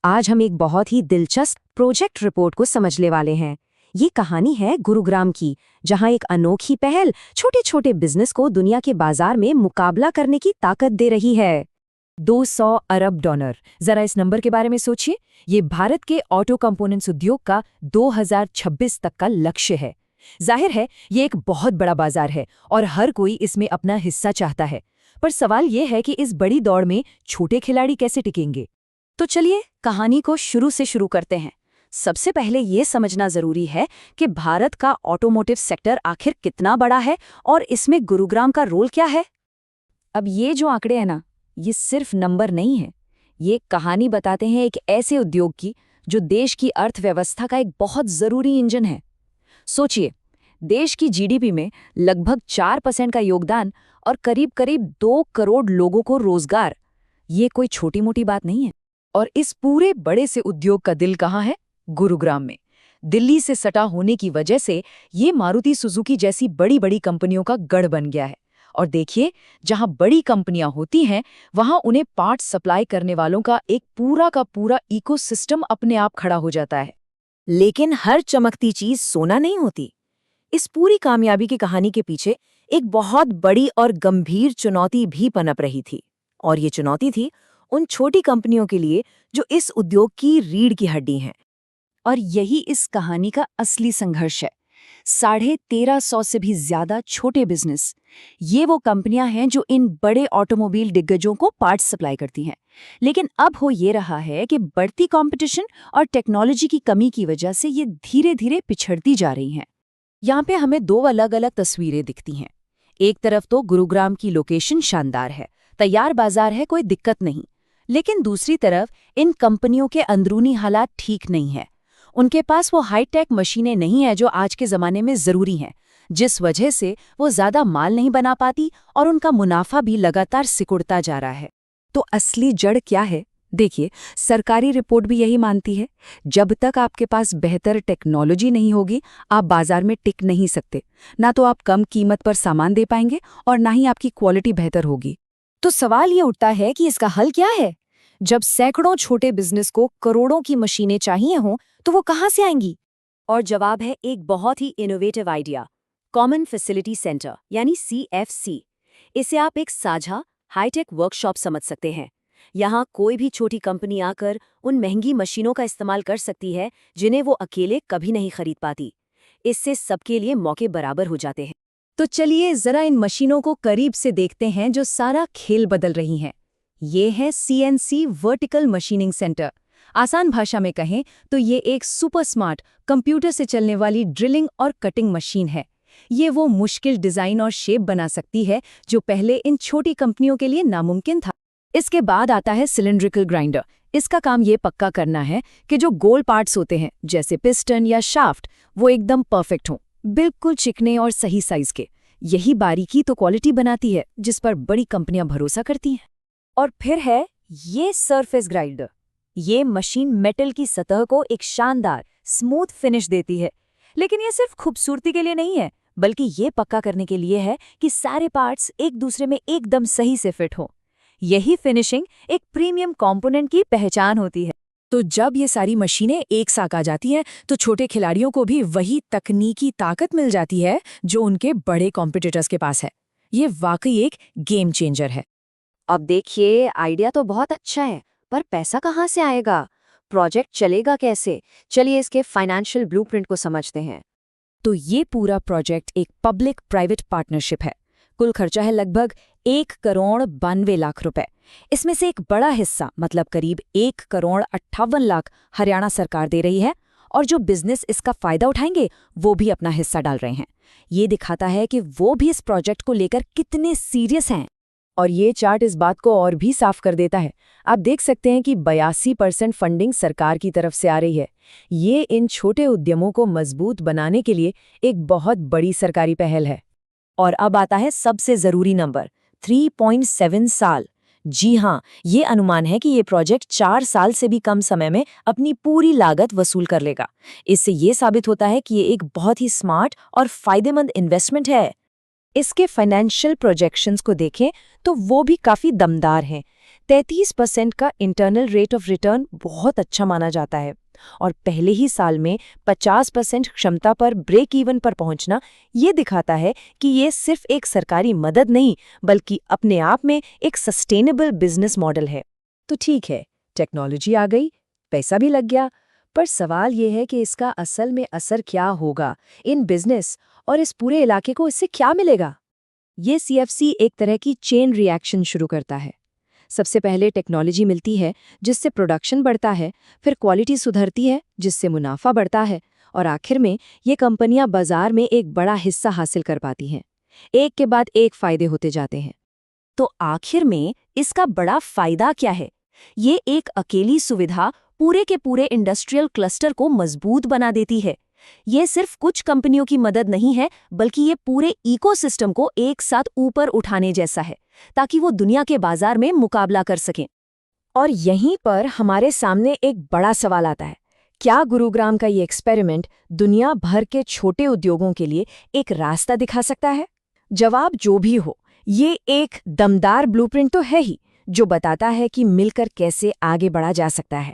आज हम एक बहुत ही दिलचस्प प्रोजेक्ट रिपोर्ट को समझने वाले हैं। ये कहानी है गुरुग्राम की, जहां एक अनोखी पहल छोटे छोटे बिजनेस को दुनिया के बाजार में मुकाबला करने की ताकत दे रही है। 200 अरब डॉलर। जरा इस नंबर के बारे में सोचिए। ये भारत के ऑटो कंपोनेंट्स उद्योग का 2026 तक का लक्ष्य है। जाहिर है ये एक बहुत बड़ा बाजार है और हर कोई इसमें अपना हिस्सा चाहता है। पर सवाल ये है कि इस बड़ी दौड़ में छोटे खिलाड़ी कैसे टिकेंगे। तो चलिए कहानी को शुरू से शुरू करते हैं। सबसे पहले ये समझना जरूरी है कि भारत का ऑटोमोटिव सेक्टर आखिर कितना बड़ा है और इसमें गुरुग्राम का रोल क्या है। अब ये जो आंकड़े हैं ना, ये सिर्फ नंबर नहीं है। ये कहानी बताते हैं एक ऐसे उद्योग की जो देश की अर्थव्यवस्था का एक बहुत जरूरी इंजन है। सोचिए, देश की जीडीपी में लगभग 4% का योगदान और करीब करीब 2 करोड़ लोगों को रोजगार। ये कोई छोटी मोटी बात नहीं है। और इस पूरे बड़े से उद्योग का दिल कहाँ है? गुरुग्राम में। दिल्ली से सटा होने की वजह से ये मारुति सुजुकी जैसी बड़ी बड़ी कंपनियों का गढ़ बन गया है। और देखिए, जहां बड़ी कंपनियां होती हैं वहां उन्हें पार्ट्स सप्लाई करने वालों का एक पूरा का पूरा इकोसिस्टम अपने आप खड़ा हो जाता है। लेकिन हर चमकती चीज सोना नहीं होती। इस पूरी कामयाबी की कहानी के पीछे एक बहुत बड़ी और गंभीर चुनौती भी पनप रही थी। और ये चुनौती थी उन छोटी कंपनियों के लिए जो इस उद्योग की रीढ़ की हड्डी हैं। और यही इस कहानी का असली संघर्ष है। 1350 से भी ज्यादा छोटे बिजनेस, ये वो कंपनियां हैं जो इन बड़े ऑटोमोबाइल दिग्गजों को पार्ट्स सप्लाई करती हैं। लेकिन अब हो ये रहा है कि बढ़ती कंपटीशन और टेक्नोलॉजी की कमी की वजह से ये धीरे धीरे पिछड़ती जा रही हैं। यहाँ पे हमें 2 अलग अलग तस्वीरें दिखती हैं। एक तरफ तो गुरुग्राम की लोकेशन शानदार है, तैयार बाजार है, कोई दिक्कत नहीं। लेकिन दूसरी तरफ इन कंपनियों के अंदरूनी हालात ठीक नहीं है। उनके पास वो हाईटेक मशीनें नहीं है जो आज के ज़माने में ज़रूरी हैं, जिस वजह से वो ज़्यादा माल नहीं बना पाती और उनका मुनाफा भी लगातार सिकुड़ता जा रहा है। तो असली जड़ क्या है? देखिए, सरकारी रिपोर्ट भी यही मानती है। जब तक आपके पास बेहतर टेक्नोलॉजी नहीं होगी, आप बाजार में टिक नहीं सकते। ना तो आप कम कीमत पर सामान दे पाएंगे और ना ही आपकी क्वालिटी बेहतर होगी। तो सवाल ये उठता है कि इसका हल क्या है? जब सैकड़ों छोटे बिजनेस को करोड़ों की मशीनें चाहिए हों, तो वो कहाँ से आएंगी? और जवाब है एक बहुत ही innovative idea, common facility centre यानी CFC। इसे आप एक साझा हाईटेक वर्कशॉप समझ सकते हैं। यहाँ कोई भी छोटी कंपनी आकर उन महंगी मशीनों का इस्तेमाल कर सकती है जिन्हें वो अकेले कभी नहीं खरीद पाती। इससे सबके लिए मौके बराबर हो जाते हैं। तो चलिए जरा इन मशीनों को करीब से देखते हैं जो सारा खेल बदल रही हैं। ये है CNC वर्टिकल मशीनिंग सेंटर। आसान भाषा में कहें तो ये एक सुपर स्मार्ट कंप्यूटर से चलने वाली ड्रिलिंग और कटिंग मशीन है। ये वो मुश्किल डिजाइन और शेप बना सकती है जो पहले इन छोटी कंपनियों के लिए नामुमकिन था। इसके बाद आता है सिलिंड्रिकल ग्राइंडर। इसका काम ये पक्का करना है कि जो गोल पार्ट्स होते हैं जैसे पिस्टन या शाफ्ट, वो एकदम परफेक्ट हों, बिल्कुल चिकने और सही साइज के। यही बारीकी तो क्वालिटी बनाती है जिस पर बड़ी कंपनियां भरोसा करती हैं। और फिर है ये सरफेस ग्राइंडर। ये मशीन मेटल की सतह को एक शानदार स्मूथ फिनिश देती है। लेकिन ये सिर्फ खूबसूरती के लिए नहीं है, बल्कि ये पक्का करने के लिए है कि सारे पार्ट्स एक दूसरे में एकदम सही से फिट हों। यही फिनिशिंग एक प्रीमियम कंपोनेंट की पहचान होती है। तो जब ये सारी मशीनें एक साथ आ जाती हैं तो छोटे खिलाड़ियों को भी वही तकनीकी ताकत मिल जाती है जो उनके बड़े कॉम्पिटिटर्स के पास है। ये वाकई एक गेम चेंजर है। अब देखिए, आइडिया तो बहुत अच्छा है, पर पैसा कहाँ से आएगा? प्रोजेक्ट चलेगा कैसे? चलिए इसके फाइनेंशियल ब्लूप्रिंट को समझते हैं। तो ये पूरा प्रोजेक्ट एक पब्लिक प्राइवेट पार्टनरशिप है। कुल खर्चा है लगभग 1,92,00,000 रुपए। इसमें से एक बड़ा हिस्सा मतलब करीब 1,58,00,000 हरियाणा सरकार दे रही है और जो बिजनेस इसका फायदा उठाएंगे वो भी अपना हिस्सा डाल रहे हैं। ये दिखाता है कि वो भी इस प्रोजेक्ट को लेकर कितने सीरियस हैं। और ये चार्ट इस बात को और भी साफ कर देता है। आप देख सकते हैं कि 82% फंडिंग सरकार की तरफ से आ रही है। ये इन छोटे उद्यमों को मजबूत बनाने के लिए एक बहुत बड़ी सरकारी पहल है। और अब आता है सबसे जरूरी नंबर, 3.7 साल। जी हाँ, ये अनुमान है कि ये प्रोजेक्ट 4 साल से भी कम समय में अपनी पूरी लागत वसूल कर लेगा। इससे ये साबित होता है कि ये एक बहुत ही स्मार्ट और फायदेमंद इन्वेस्टमेंट है। इसके फाइनेंशियल प्रोजेक्शंस को देखें तो वो भी काफी दमदार हैं। 33% का इंटरनल रेट ऑफ रिटर्न बहुत अच्छा माना जाता है, और पहले ही साल में 50% क्षमता पर ब्रेक इवन पर पहुंचना ये दिखाता है कि ये सिर्फ एक सरकारी मदद नहीं, बल्कि अपने आप में एक सस्टेनेबल बिजनेस मॉडल है। तो ठीक है, टेक्नोलॉजी आ गई, पैसा भी लग गया, पर सवाल ये है कि इसका असल में असर क्या होगा इन बिजनेस और इस पूरे इलाके को इससे क्या मिलेगा? ये सीएफसी एक तरह की चेन रिएक्शन शुरू करता है। सबसे पहले टेक्नोलॉजी मिलती है जिससे प्रोडक्शन बढ़ता है, फिर क्वालिटी सुधरती है जिससे मुनाफा बढ़ता है, और आखिर में ये कंपनियां बाजार में एक बड़ा हिस्सा हासिल कर पाती हैं। एक के बाद एक फायदे होते जाते हैं। तो आखिर में इसका बड़ा फायदा क्या है? ये एक अकेली सुविधा पूरे के पूरे इंडस्ट्रियल क्लस्टर को मजबूत बना देती है। ये सिर्फ कुछ कंपनियों की मदद नहीं है, बल्कि ये पूरे इकोसिस्टम को एक साथ ऊपर उठाने जैसा है, ताकि वो दुनिया के बाजार में मुकाबला कर सकें। और यहीं पर हमारे सामने एक बड़ा सवाल आता है, क्या गुरुग्राम का ये एक्सपेरिमेंट दुनिया भर के छोटे उद्योगों के लिए एक रास्ता दिखा सकता है? जवाब जो भी हो, ये एक दमदार ब्लूप्रिंट तो है ही, जो बताता है कि मिलकर कैसे आगे बढ़ा जा सकता है।